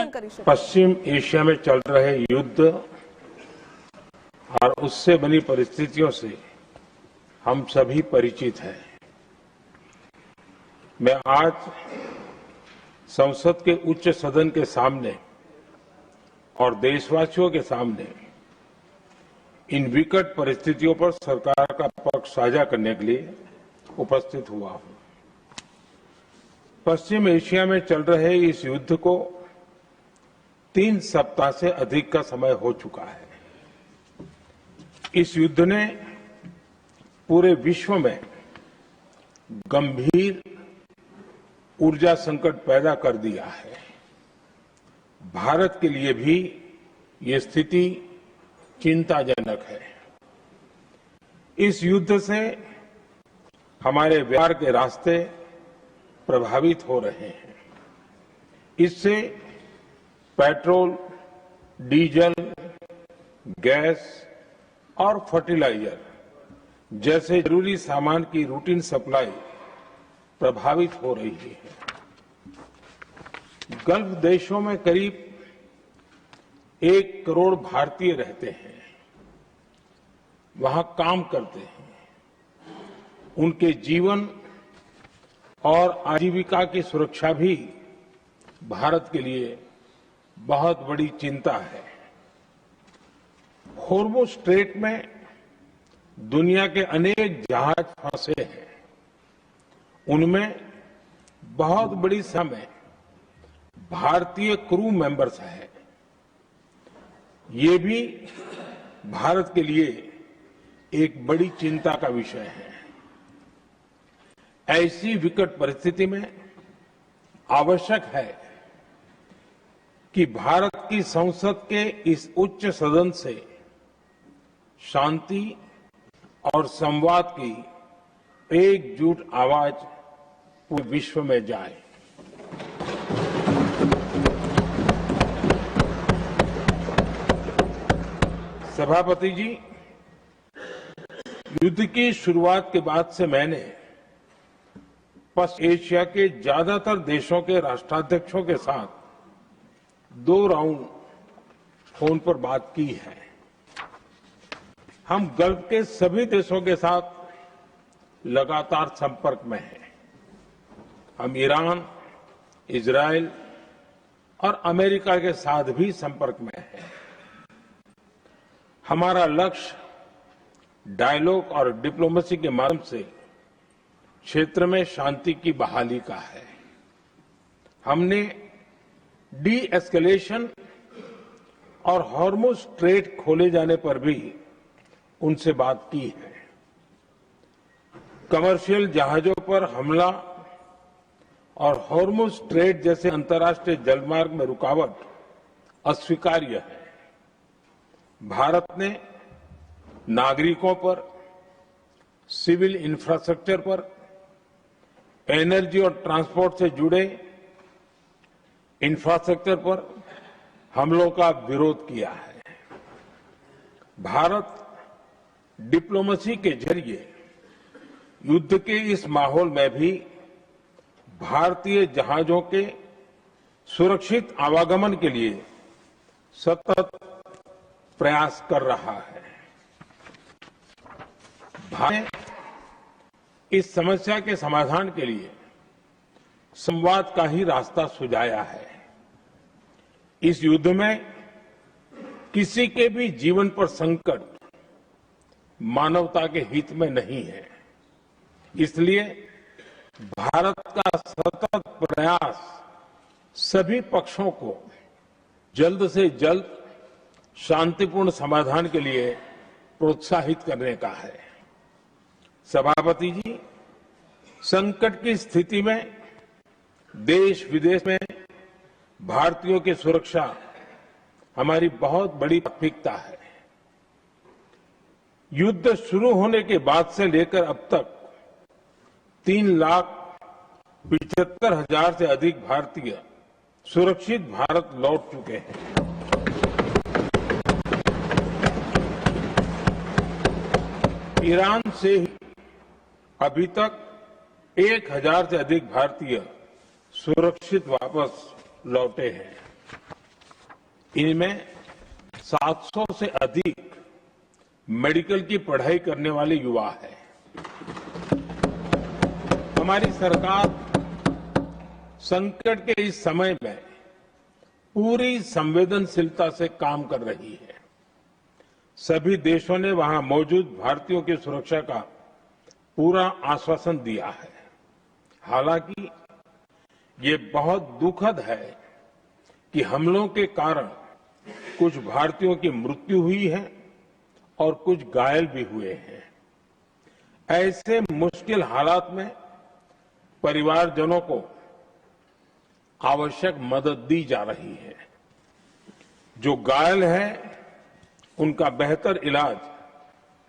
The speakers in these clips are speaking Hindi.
पश्चिम एशिया में चल रहे युद्ध और उससे बनी परिस्थितियों से हम सभी परिचित हैं। मैं आज संसद के उच्च सदन के सामने और देशवासियों के सामने इन विकट परिस्थितियों पर सरकार का पक्ष साझा करने के लिए उपस्थित हुआ हूं। पश्चिम एशिया में चल रहे इस युद्ध को 3 सप्ताह से अधिक का समय हो चुका है। इस युद्ध ने पूरे विश्व में गंभीर ऊर्जा संकट पैदा कर दिया है। भारत के लिए भी ये स्थिति चिंताजनक है। इस युद्ध से हमारे व्यापार के रास्ते प्रभावित हो रहे हैं। इससे पेट्रोल, डीजल, गैस और फर्टिलाइजर जैसे जरूरी सामान की रूटीन सप्लाई प्रभावित हो रही है। गल्फ देशों में करीब 1 करोड़ भारतीय रहते हैं, वहां काम करते हैं। उनके जीवन और आजीविका की सुरक्षा भी भारत के लिए बहुत बड़ी चिंता है। होर्मुज स्ट्रेट में दुनिया के अनेक जहाज फंसे हैं। उनमें बहुत बड़ी संख्या में भारतीय क्रू मेंबर्स हैं। ये भी भारत के लिए एक बड़ी चिंता का विषय है। ऐसी विकट परिस्थिति में आवश्यक है कि भारत की संसद के इस उच्च सदन से शांति और संवाद की एकजुट आवाज पूरे विश्व में जाए। सभापति जी, युद्ध की शुरुआत के बाद से मैंने पश्चिम एशिया के ज्यादातर देशों के राष्ट्राध्यक्षों के साथ 2 राउंड फोन पर बात की है। हम गल्फ के सभी देशों के साथ लगातार संपर्क में हैं। हम ईरान, इजरायल और अमेरिका के साथ भी संपर्क में हैं। हमारा लक्ष्य डायलॉग और डिप्लोमेसी के माध्यम से क्षेत्र में शांति की बहाली का है। हमने डी एस्केलेशन और हॉर्मुज स्ट्रेट खोले जाने पर भी उनसे बात की है। कमर्शियल जहाजों पर हमला और हॉर्मुज स्ट्रेट जैसे अंतर्राष्ट्रीय जलमार्ग में रुकावट अस्वीकार्य है। भारत ने नागरिकों पर, सिविल इंफ्रास्ट्रक्चर पर, एनर्जी और ट्रांसपोर्ट से जुड़े इंफ्रास्ट्रक्चर पर हमलों का विरोध किया है। भारत डिप्लोमेसी के जरिए युद्ध के इस माहौल में भी भारतीय जहाजों के सुरक्षित आवागमन के लिए सतत प्रयास कर रहा है। भारत ने इस समस्या के समाधान के लिए संवाद का ही रास्ता सुझाया है। इस युद्ध में किसी के भी जीवन पर संकट मानवता के हित में नहीं है। इसलिए भारत का सतत प्रयास सभी पक्षों को जल्द से जल्द शांतिपूर्ण समाधान के लिए प्रोत्साहित करने का है। सभापति जी, संकट की स्थिति में देश विदेश में भारतीयों की सुरक्षा हमारी बहुत बड़ी प्राथमिकता है। युद्ध शुरू होने के बाद से लेकर अब तक 3,75,000 से अधिक भारतीय सुरक्षित भारत लौट चुके हैं। ईरान से ही अभी तक 1,000 से अधिक भारतीय सुरक्षित वापस लौटे हैं। इनमें 700 से अधिक मेडिकल की पढ़ाई करने वाले युवा हैं। हमारी सरकार संकट के इस समय में पूरी संवेदनशीलता से काम कर रही है। सभी देशों ने वहां मौजूद भारतीयों की सुरक्षा का पूरा आश्वासन दिया है। हालांकि ये बहुत दुखद है कि हमलों के कारण कुछ भारतीयों की मृत्यु हुई है और कुछ घायल भी हुए हैं। ऐसे मुश्किल हालात में परिवारजनों को आवश्यक मदद दी जा रही है। जो घायल हैं, उनका बेहतर इलाज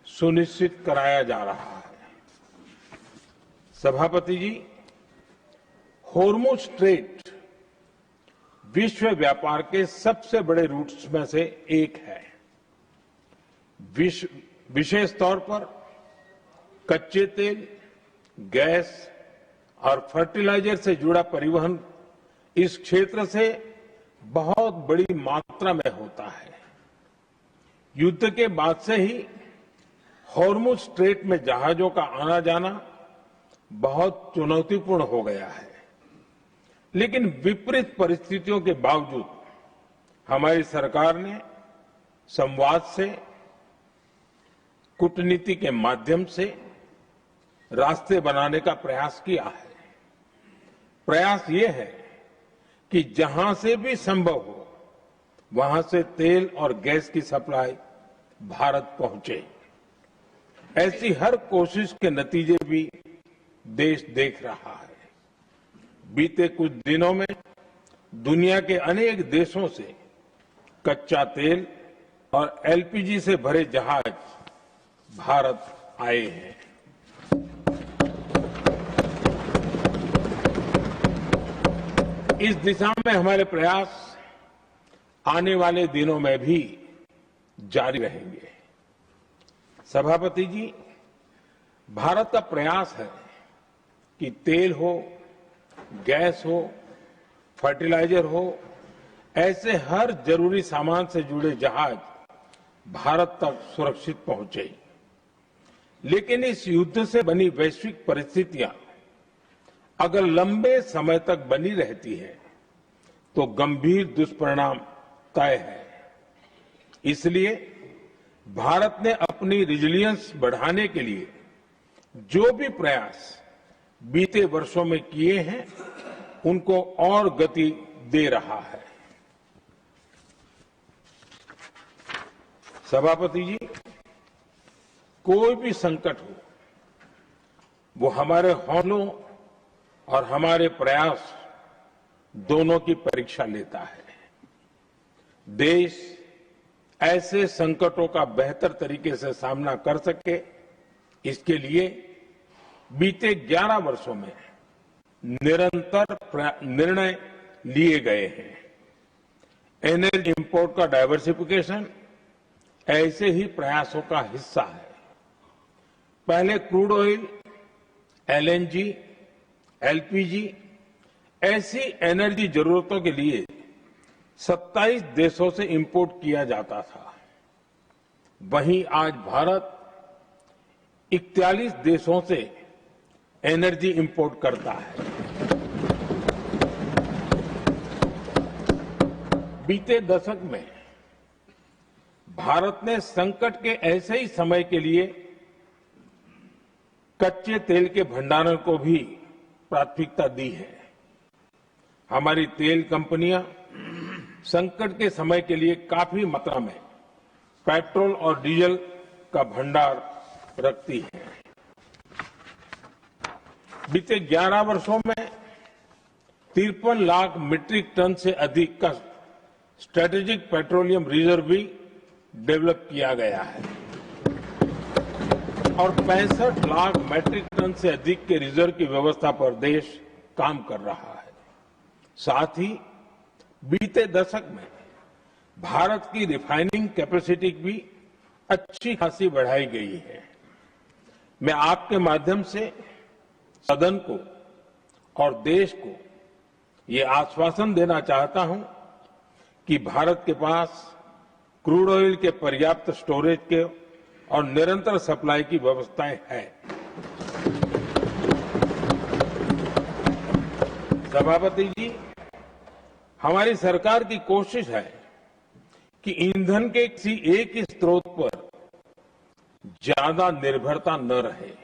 सुनिश्चित कराया जा रहा है। सभापति जी, होर्मुज स्ट्रेट विश्व व्यापार के सबसे बड़े रूट्स में से एक है। विशेष तौर पर कच्चे तेल, गैस और फर्टिलाइजर से जुड़ा परिवहन इस क्षेत्र से बहुत बड़ी मात्रा में होता है। युद्ध के बाद से ही होर्मुज स्ट्रेट में जहाजों का आना जाना बहुत चुनौतीपूर्ण हो गया है, लेकिन विपरीत परिस्थितियों के बावजूद हमारी सरकार ने संवाद से, कूटनीति के माध्यम से रास्ते बनाने का प्रयास किया है। प्रयास ये है कि जहां से भी संभव हो वहां से तेल और गैस की सप्लाई भारत पहुंचे। ऐसी हर कोशिश के नतीजे भी देश देख रहा है। बीते कुछ दिनों में दुनिया के अनेक देशों से कच्चा तेल और एलपीजी से भरे जहाज भारत आए हैं। इस दिशा में हमारे प्रयास आने वाले दिनों में भी जारी रहेंगे। सभापति जी, भारत का प्रयास है कि तेल हो, गैस हो, फर्टिलाइजर हो, ऐसे हर जरूरी सामान से जुड़े जहाज भारत तक सुरक्षित पहुंचे। लेकिन इस युद्ध से बनी वैश्विक परिस्थितियां अगर लंबे समय तक बनी रहती है तो गंभीर दुष्परिणाम तय है। इसलिए भारत ने अपनी रिजिलियंस बढ़ाने के लिए जो भी प्रयास बीते वर्षों में किए हैं, उनको और गति दे रहा है। सभापति जी, कोई भी संकट हो, वो हमारे हौसलों और हमारे प्रयास दोनों की परीक्षा लेता है। देश ऐसे संकटों का बेहतर तरीके से सामना कर सके, इसके लिए बीते 11 वर्षों में निरंतर निर्णय लिए गए हैं। एनर्जी इंपोर्ट का डाइवर्सिफिकेशन ऐसे ही प्रयासों का हिस्सा है। पहले क्रूड ऑयल, एलएनजी, एलपीजी ऐसी एनर्जी जरूरतों के लिए 27 देशों से इंपोर्ट किया जाता था। वहीं आज भारत 41 देशों से एनर्जी इंपोर्ट करता है। बीते दशक में भारत ने संकट के ऐसे ही समय के लिए कच्चे तेल के भंडारण को भी प्राथमिकता दी है। हमारी तेल कंपनियां संकट के समय के लिए काफी मात्रा में पेट्रोल और डीजल का भंडार रखती है। बीते 11 वर्षों में 53 लाख मीट्रिक टन से अधिक का स्ट्रेटेजिक पेट्रोलियम रिजर्व भी डेवलप किया गया है और 65 लाख मीट्रिक टन से अधिक के रिजर्व की व्यवस्था पर देश काम कर रहा है। साथ ही बीते दशक में भारत की रिफाइनिंग कैपेसिटी भी अच्छी खासी बढ़ाई गई है। मैं आपके माध्यम से सदन को और देश को ये आश्वासन देना चाहता हूं कि भारत के पास क्रूड ऑयल के पर्याप्त स्टोरेज के और निरंतर सप्लाई की व्यवस्थाएं हैं। सभापति जी, हमारी सरकार की कोशिश है कि ईंधन के किसी एक ही स्रोत पर ज्यादा निर्भरता न रहे।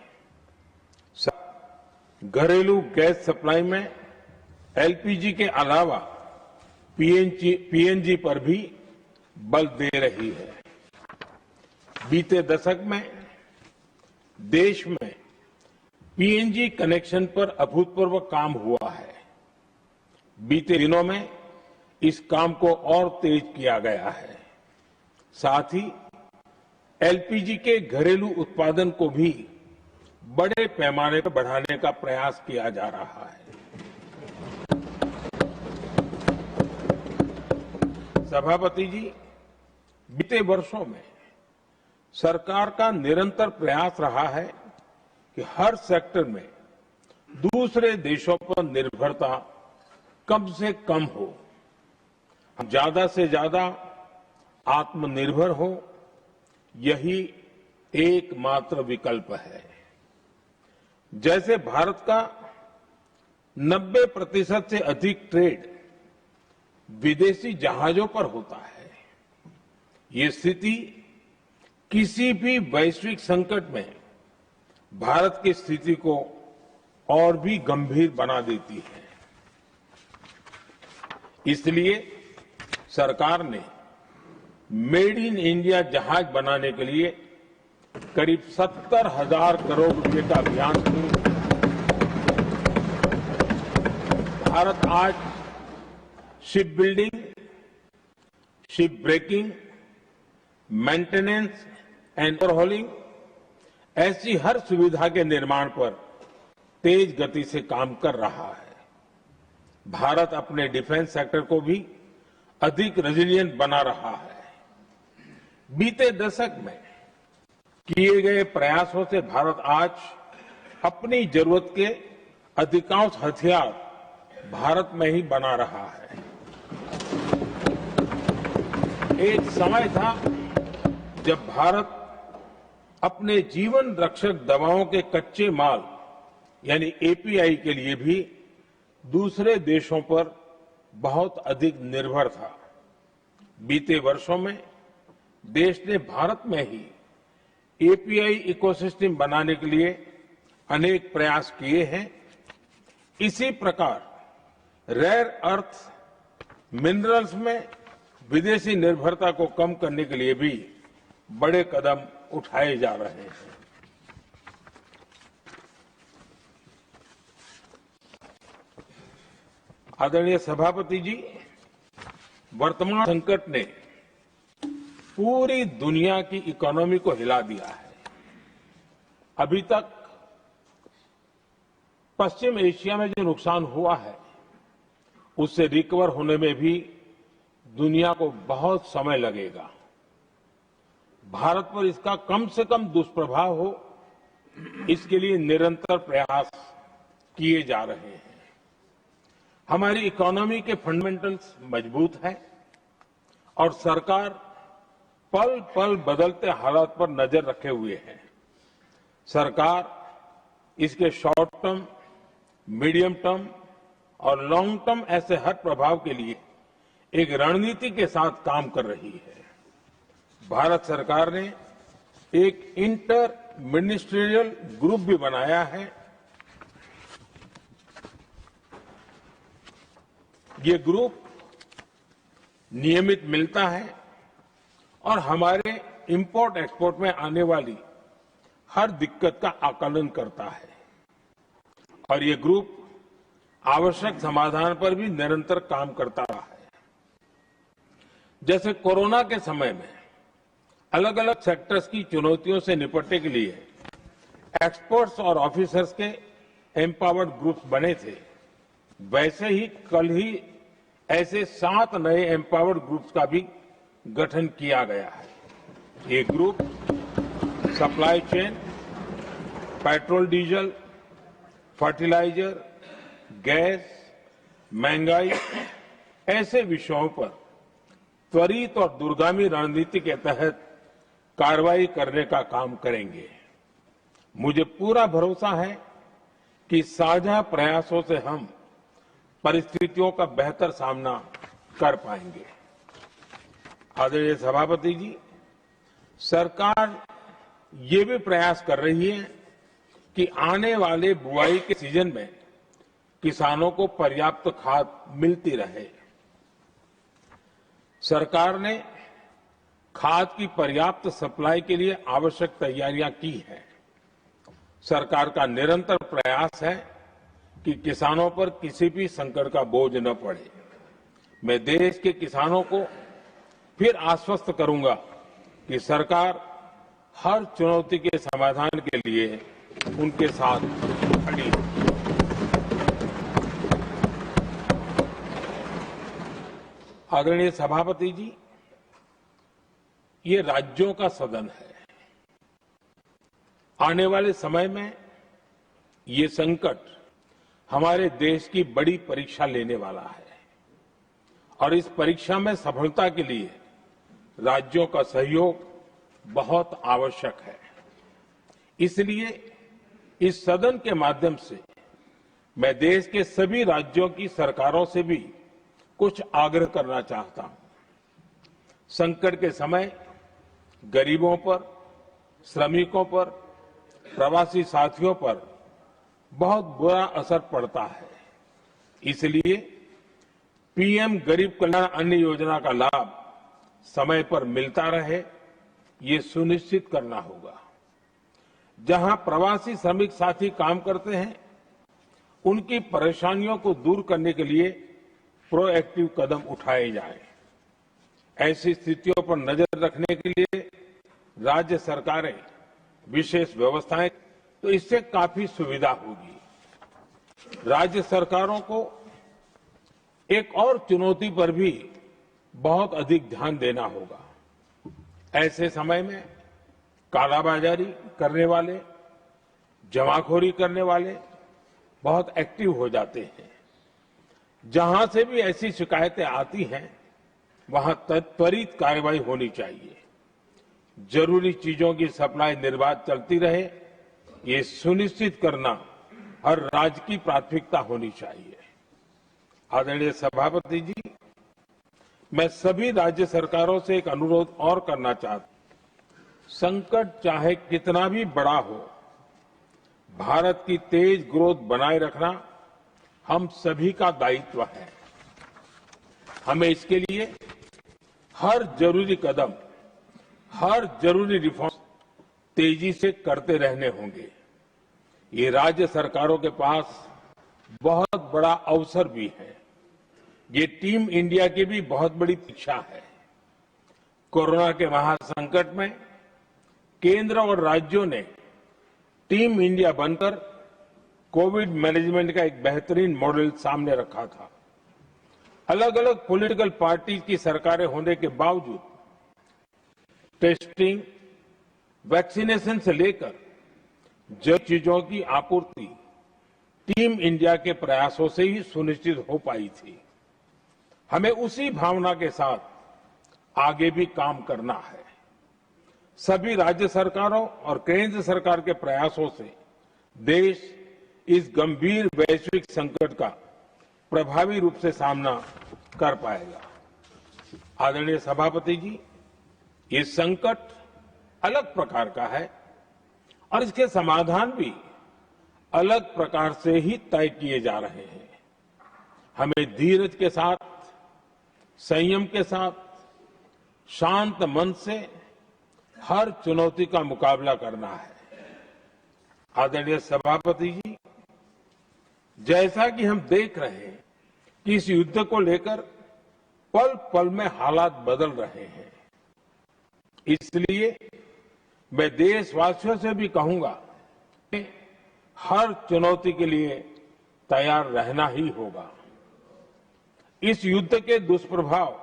घरेलू गैस सप्लाई में एलपीजी के अलावा पीएनजी पर भी बल दे रही है। बीते दशक में देश में पीएनजी कनेक्शन पर अभूतपूर्व काम हुआ है। बीते दिनों में इस काम को और तेज किया गया है। साथ ही एलपीजी के घरेलू उत्पादन को भी बड़े पैमाने पर बढ़ाने का प्रयास किया जा रहा है। सभापति जी, बीते वर्षों में सरकार का निरंतर प्रयास रहा है कि हर सेक्टर में दूसरे देशों पर निर्भरता कम से कम हो, हम ज्यादा से ज्यादा आत्मनिर्भर हो, यही एकमात्र विकल्प है। जैसे भारत का 90% से अधिक ट्रेड विदेशी जहाजों पर होता है, ये स्थिति किसी भी वैश्विक संकट में भारत की स्थिति को और भी गंभीर बना देती है। इसलिए सरकार ने मेड इन इंडिया जहाज बनाने के लिए करीब 70,000 करोड़ रुपए का अभियान शुरू किया। भारत आज ship building, ship breaking, maintenance and overhauling ऐसी हर सुविधा के निर्माण पर तेज गति से काम कर रहा है। भारत अपने डिफेंस सेक्टर को भी अधिक रेजिलिएंट बना रहा है। बीते दशक में किए गए प्रयासों से भारत आज अपनी जरूरत के अधिकांश हथियार भारत में ही बना रहा है। एक समय था जब भारत अपने जीवन रक्षक दवाओं के कच्चे माल यानी एपीआई के लिए भी दूसरे देशों पर बहुत अधिक निर्भर था। बीते वर्षों में देश ने भारत में ही एपीआई इकोसिस्टम बनाने के लिए अनेक प्रयास किए हैं। इसी प्रकार रेयर अर्थ मिनरल्स में विदेशी निर्भरता को कम करने के लिए भी बड़े कदम उठाए जा रहे हैं। आदरणीय सभापति जी, वर्तमान संकट ने पूरी दुनिया की इकोनॉमी को हिला दिया है। अभी तक पश्चिम एशिया में जो नुकसान हुआ है उससे रिकवर होने में भी दुनिया को बहुत समय लगेगा। भारत पर इसका कम से कम दुष्प्रभाव हो, इसके लिए निरंतर प्रयास किए जा रहे हैं। हमारी इकोनॉमी के फंडामेंटल्स मजबूत हैं और सरकार पल पल बदलते हालात पर नजर रखे हुए है। सरकार इसके शॉर्ट टर्म, मीडियम टर्म और लॉन्ग टर्म ऐसे हर प्रभाव के लिए एक रणनीति के साथ काम कर रही है। भारत सरकार ने एक इंटर मिनिस्ट्रियल ग्रुप भी बनाया है। ये ग्रुप नियमित मिलता है और हमारे इंपोर्ट एक्सपोर्ट में आने वाली हर दिक्कत का आकलन करता है और ये ग्रुप आवश्यक समाधान पर भी निरंतर काम करता रहा है। जैसे कोरोना के समय में अलग अलग सेक्टर्स की चुनौतियों से निपटने के लिए एक्सपर्ट्स और ऑफिसर्स के एम्पावर्ड ग्रुप्स बने थे, वैसे ही कल ही ऐसे 7 नए एम्पावर्ड ग्रुप्स का भी गठन किया गया है। ये group supply chain, petrol diesel, fertiliser, gas, महंगाई ऐसे विषयों पर त्वरित और दूरगामी रणनीति के तहत कार्रवाई करने का काम करेंगे। मुझे पूरा भरोसा है कि साझा प्रयासों से हम परिस्थितियों का बेहतर सामना कर पाएंगे। आदरणीय सभापति जी, सरकार ये भी प्रयास कर रही है कि आने वाले बुआई के सीजन में किसानों को पर्याप्त खाद मिलती रहे। सरकार ने खाद की पर्याप्त सप्लाई के लिए आवश्यक तैयारियां की हैं। सरकार का निरंतर प्रयास है कि किसानों पर किसी भी संकट का बोझ न पड़े। मैं देश के किसानों को फिर आश्वस्त करूंगा कि सरकार हर चुनौती के समाधान के लिए उनके साथ खड़ी है। आदरणीय सभापति जी, ये राज्यों का सदन है। आने वाले समय में ये संकट हमारे देश की बड़ी परीक्षा लेने वाला है और इस परीक्षा में सफलता के लिए राज्यों का सहयोग बहुत आवश्यक है। इसलिए इस सदन के माध्यम से मैं देश के सभी राज्यों की सरकारों से भी कुछ आग्रह करना चाहता हूं। संकट के समय गरीबों पर, श्रमिकों पर, प्रवासी साथियों पर बहुत बुरा असर पड़ता है। इसलिए पीएम गरीब कल्याण अन्न योजना का लाभ समय पर मिलता रहे, ये सुनिश्चित करना होगा। जहां प्रवासी श्रमिक साथी काम करते हैं, उनकी परेशानियों को दूर करने के लिए प्रोएक्टिव कदम उठाए जाएं। ऐसी स्थितियों पर नजर रखने के लिए राज्य सरकारें विशेष व्यवस्थाएं, तो इससे काफी सुविधा होगी। राज्य सरकारों को एक और चुनौती पर भी बहुत अधिक ध्यान देना होगा। ऐसे समय में कालाबाजारी करने वाले, जमाखोरी करने वाले बहुत एक्टिव हो जाते हैं। जहां से भी ऐसी शिकायतें आती हैं, वहां त्वरित कार्रवाई होनी चाहिए। जरूरी चीजों की सप्लाई निर्बाध चलती रहे, ये सुनिश्चित करना हर राज्य की प्राथमिकता होनी चाहिए। आदरणीय सभापति जी, मैं सभी राज्य सरकारों से एक अनुरोध और करना चाहता हूं। संकट चाहे कितना भी बड़ा हो, भारत की तेज ग्रोथ बनाए रखना हम सभी का दायित्व है। हमें इसके लिए हर जरूरी कदम, हर जरूरी रिफॉर्म तेजी से करते रहने होंगे। ये राज्य सरकारों के पास बहुत बड़ा अवसर भी है। ये टीम इंडिया की भी बहुत बड़ी परीक्षा है। कोरोना के महासंकट में केंद्र और राज्यों ने टीम इंडिया बनकर कोविड मैनेजमेंट का एक बेहतरीन मॉडल सामने रखा था। अलग अलग पॉलिटिकल पार्टी की सरकारें होने के बावजूद टेस्टिंग, वैक्सीनेशन से लेकर जब चीजों की आपूर्ति टीम इंडिया के प्रयासों से ही सुनिश्चित हो पाई थी। हमें उसी भावना के साथ आगे भी काम करना है। सभी राज्य सरकारों और केंद्र सरकार के प्रयासों से देश इस गंभीर वैश्विक संकट का प्रभावी रूप से सामना कर पाएगा। आदरणीय सभापति जी, ये संकट अलग प्रकार का है और इसके समाधान भी अलग प्रकार से ही तय किए जा रहे हैं। हमें धीरज के साथ, संयम के साथ, शांत मन से हर चुनौती का मुकाबला करना है। आदरणीय सभापति जी, जैसा कि हम देख रहे हैं कि इस युद्ध को लेकर पल पल में हालात बदल रहे हैं, इसलिए मैं देशवासियों से भी कहूंगा कि हर चुनौती के लिए तैयार रहना ही होगा। इस युद्ध के दुष्प्रभाव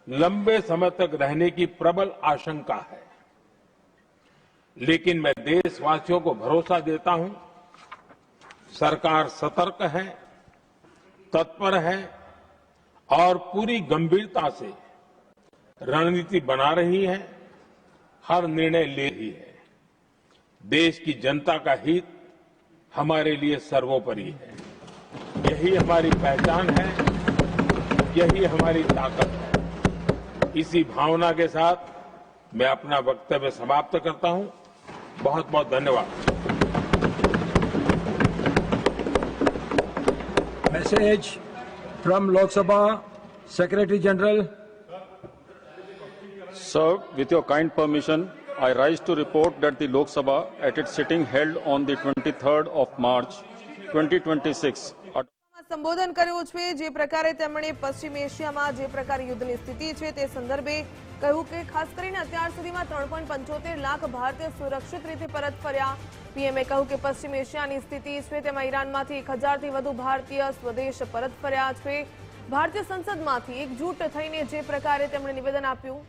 लंबे समय तक रहने की प्रबल आशंका है, लेकिन मैं देशवासियों को भरोसा देता हूं, सरकार सतर्क है, तत्पर है और पूरी गंभीरता से रणनीति बना रही है, हर निर्णय ले रही है। देश की जनता का हित हमारे लिए सर्वोपरि है। यही हमारी पहचान है, यही हमारी ताकत है। इसी भावना के साथ मैं अपना वक्तव्य समाप्त करता हूं। बहुत बहुत धन्यवाद। Message from Lok Sabha Secretary General. Sir, with your kind permission, I rise to report that the Lok Sabha, at its sitting held on the 23rd of March 2026, સંબોધન કર્યું છે। જે પ્રકારે તેમણે પશ્ચિમ એશિયામાં જે પ્રકારે યુદ્ધની સ્થિતિ છે તે સંદર્ભે કહ્યું કે ખાસ કરીને અત્યાર સુધીમાં 3.75 લાખ ભારતીય સુરક્ષિત રીતે પરત ફર્યા। પીએમએ કહ્યું કે પશ્ચિમ એશિયાની સ્થિતિ છે તેમાં ઈરાનમાંથી 1000થી વધુ ભારતીય સ્વદેશ પરત ફર્યા છે। ભારતીય સંસદમાંથી એકજૂટ થઈને જે પ્રકારે તેમણે નિવેદન આપ્યું